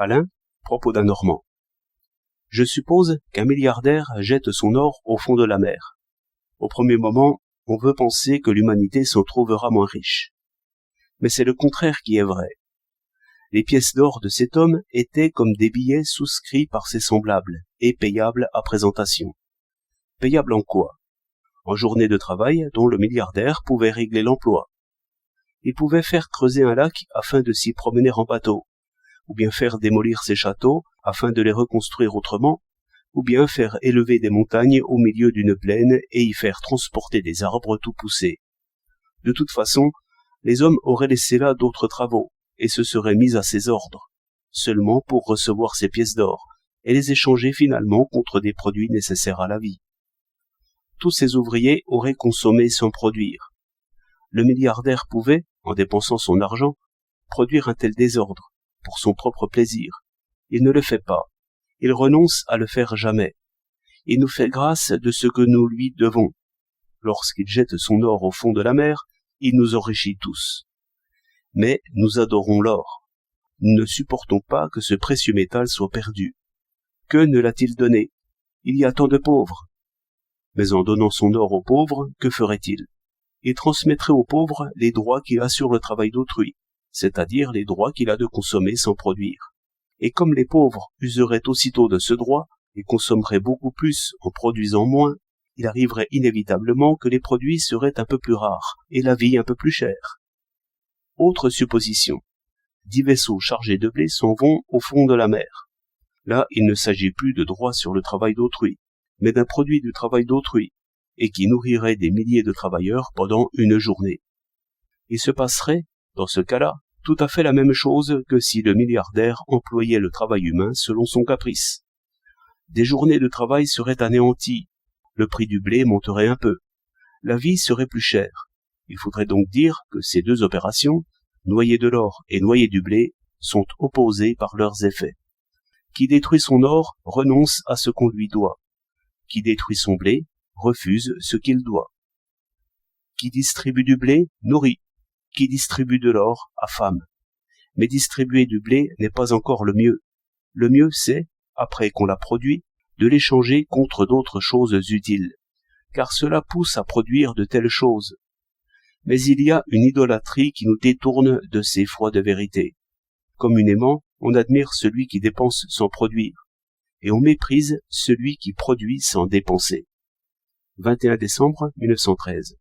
Alain, propos d'un Normand. Je suppose qu'un milliardaire jette son or au fond de la mer. Au premier moment, on veut penser que l'humanité s'en trouvera moins riche. Mais c'est le contraire qui est vrai. Les pièces d'or de cet homme étaient comme des billets souscrits par ses semblables et payables à présentation. Payables en quoi? En journée de travail dont le milliardaire pouvait régler l'emploi. Il pouvait faire creuser un lac afin de s'y promener en bateau, ou bien faire démolir ses châteaux afin de les reconstruire autrement, ou bien faire élever des montagnes au milieu d'une plaine et y faire transporter des arbres tout poussés. De toute façon, les hommes auraient laissé là d'autres travaux, et se seraient mis à ses ordres, seulement pour recevoir ces pièces d'or, et les échanger finalement contre des produits nécessaires à la vie. Tous ces ouvriers auraient consommé sans produire. Le milliardaire pouvait, en dépensant son argent, produire un tel désordre, pour son propre plaisir. Il ne le fait pas. Il renonce à le faire jamais. Il nous fait grâce de ce que nous lui devons. Lorsqu'il jette son or au fond de la mer, il nous enrichit tous. Mais nous adorons l'or. Nous ne supportons pas que ce précieux métal soit perdu. Que ne l'a-t-il donné? Il y a tant de pauvres. Mais en donnant son or aux pauvres, que ferait-il? Il transmettrait aux pauvres les droits qu'il a sur le travail d'autrui, c'est-à-dire les droits qu'il a de consommer sans produire. Et comme les pauvres useraient aussitôt de ce droit et consommeraient beaucoup plus en produisant moins, il arriverait inévitablement que les produits seraient un peu plus rares et la vie un peu plus chère. Autre supposition. 10 vaisseaux chargés de blé s'en vont au fond de la mer. Là, il ne s'agit plus de droit sur le travail d'autrui, mais d'un produit du travail d'autrui, et qui nourrirait des milliers de travailleurs pendant une journée. Il se passerait, dans ce cas-là, tout à fait la même chose que si le milliardaire employait le travail humain selon son caprice. Des journées de travail seraient anéanties, le prix du blé monterait un peu, la vie serait plus chère. Il faudrait donc dire que ces deux opérations, noyer de l'or et noyer du blé, sont opposées par leurs effets. Qui détruit son or renonce à ce qu'on lui doit. Qui détruit son blé refuse ce qu'il doit. Qui distribue du blé nourrit. Qui distribue de l'or affame. Mais distribuer du blé n'est pas encore le mieux. Le mieux, c'est, après qu'on l'a produit, de l'échanger contre d'autres choses utiles, car cela pousse à produire de telles choses. Mais il y a une idolâtrie qui nous détourne de ces froides vérités. Communément, on admire celui qui dépense sans produire, et on méprise celui qui produit sans dépenser. 21 décembre 1913.